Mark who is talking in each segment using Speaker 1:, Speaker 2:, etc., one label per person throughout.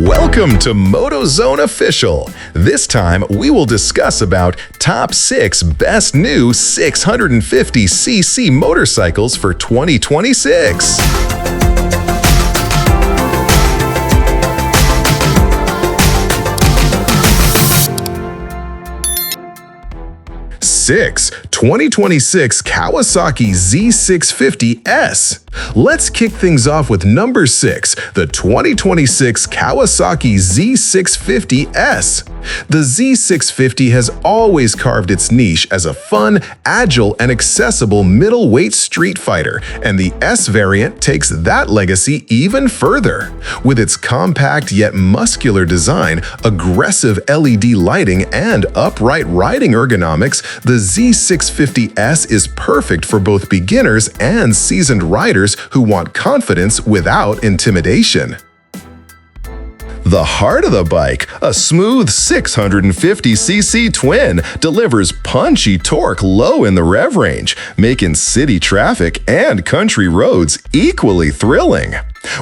Speaker 1: Welcome to MotoZone Official. This time we will discuss about top 6 best new 650cc motorcycles for 2026. 6. 2026 Kawasaki Z650 S. Let's kick things off with number 6, the 2026 Kawasaki Z650 S. The Z650 has always carved its niche as a fun, agile, and accessible middleweight street fighter, and the S variant takes that legacy even further. With its compact yet muscular design, aggressive LED lighting, and upright riding ergonomics, the Z650S is perfect for both beginners and seasoned riders who want confidence without intimidation. The heart of the bike, a smooth 650cc twin, delivers punchy torque low in the rev range, making city traffic and country roads equally thrilling.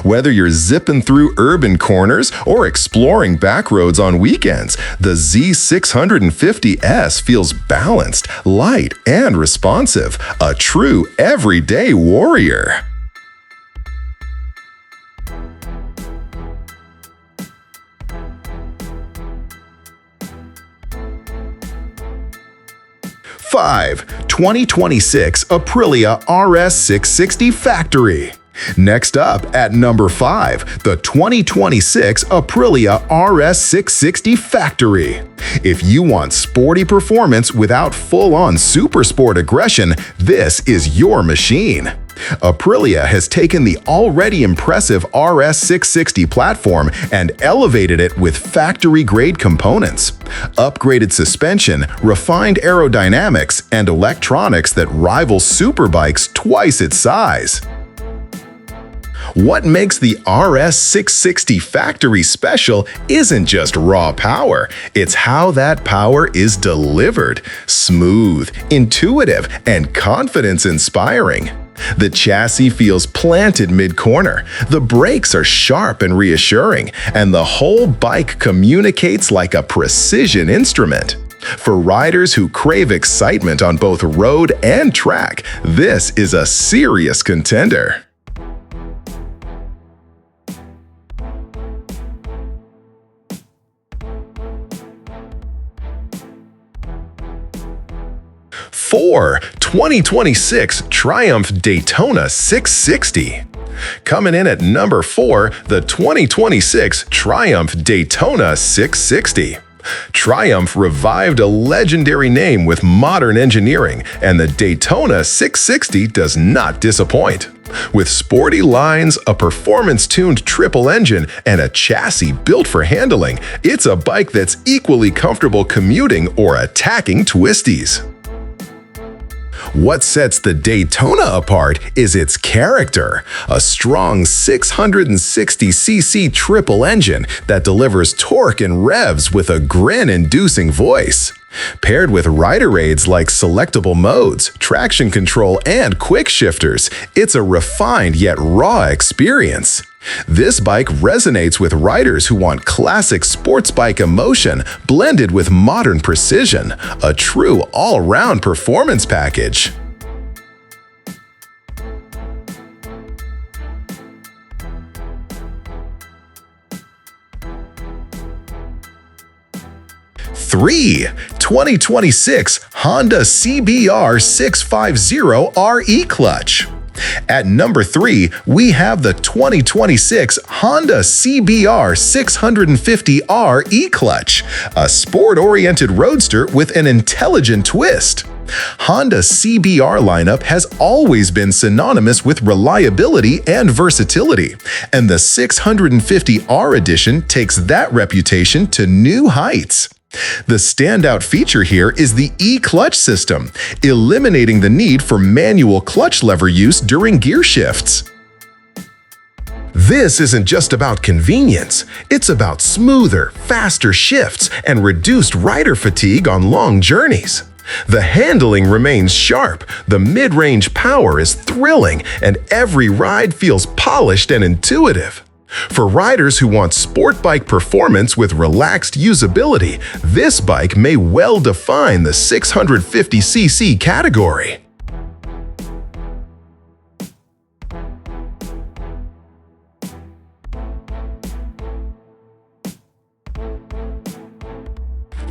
Speaker 1: Whether you're zipping through urban corners or exploring back roads on weekends, the Z650S feels balanced, light, and responsive, a true everyday warrior. Five, 2026 Aprilia RS 660 Factory. Next up at number 5, the 2026 Aprilia RS 660 Factory. If you want sporty performance without full-on supersport aggression, this is your machine. Aprilia has taken the already impressive RS 660 platform and elevated it with factory-grade components. Upgraded suspension, refined aerodynamics, and electronics that rival superbikes twice its size. What makes the RS 660 Factory special isn't just raw power, it's how that power is delivered. Smooth, intuitive, and confidence-inspiring. The chassis feels planted mid-corner, the brakes are sharp and reassuring, and the whole bike communicates like a precision instrument. For riders who crave excitement on both road and track, this is a serious contender. Four, 2026 Triumph Daytona 660. Coming in at number 4, the 2026 Triumph Daytona 660. Triumph revived a legendary name with modern engineering, and the Daytona 660 does not disappoint. With sporty lines, a performance-tuned triple engine, and a chassis built for handling, it's a bike that's equally comfortable commuting or attacking twisties. What sets the Daytona apart is its character, a strong 660cc triple engine that delivers torque and revs with a grin-inducing voice. Paired with rider aids like selectable modes, traction control, and quick shifters, it's a refined yet raw experience. This bike resonates with riders who want classic sports bike emotion blended with modern precision, a true all-round performance package. Three, 2026 Honda CBR 650 RE Clutch. At number 3, we have the 2026 Honda CBR 650 RE Clutch, a sport-oriented roadster with an intelligent twist. Honda's CBR lineup has always been synonymous with reliability and versatility, and the 650R edition takes that reputation to new heights. The standout feature here is the e-clutch system, eliminating the need for manual clutch lever use during gear shifts. This isn't just about convenience, it's about smoother, faster shifts and reduced rider fatigue on long journeys. The handling remains sharp, the mid-range power is thrilling, and every ride feels polished and intuitive. For riders who want sport bike performance with relaxed usability, this bike may well define the 650cc category.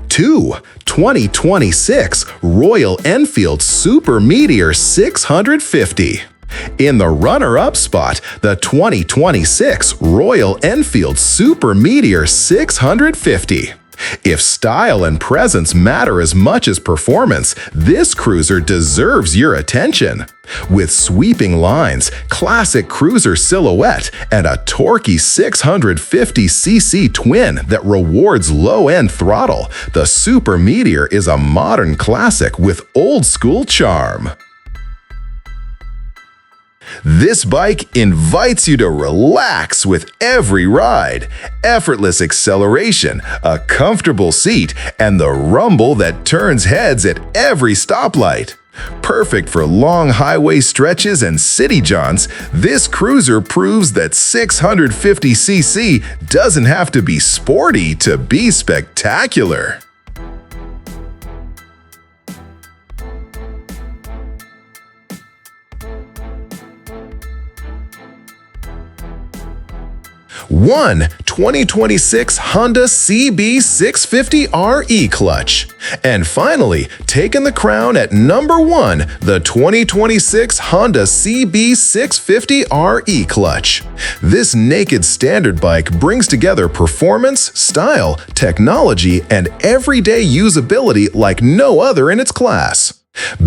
Speaker 1: Two, 2026 Royal Enfield Super Meteor 650. In the runner-up spot, the 2026 Royal Enfield Super Meteor 650. If style and presence matter as much as performance, this cruiser deserves your attention. With sweeping lines, classic cruiser silhouette, and a torquey 650cc twin that rewards low-end throttle, the Super Meteor is a modern classic with old-school charm. This bike invites you to relax with every ride. Effortless acceleration, a comfortable seat, and the rumble that turns heads at every stoplight. Perfect for long highway stretches and city jaunts, this cruiser proves that 650cc doesn't have to be sporty to be spectacular. One, 2026 Honda CB650R E-Clutch. And finally, taking the crown at number 1, the 2026 Honda CB650R E-Clutch. This naked standard bike brings together performance, style, technology, and everyday usability like no other in its class.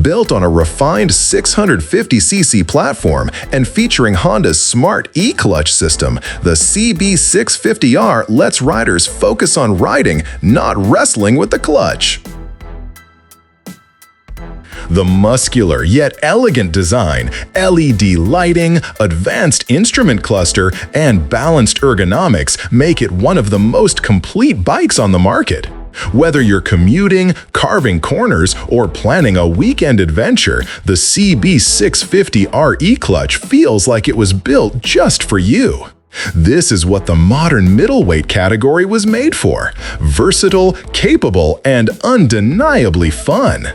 Speaker 1: Built on a refined 650cc platform and featuring Honda's smart e-clutch system, the CB650R lets riders focus on riding, not wrestling with the clutch. The muscular yet elegant design, LED lighting, advanced instrument cluster, and balanced ergonomics make it one of the most complete bikes on the market. Whether you're commuting, carving corners, or planning a weekend adventure, the CB650R E-Clutch feels like it was built just for you. This is what the modern middleweight category was made for: versatile, capable, and undeniably fun.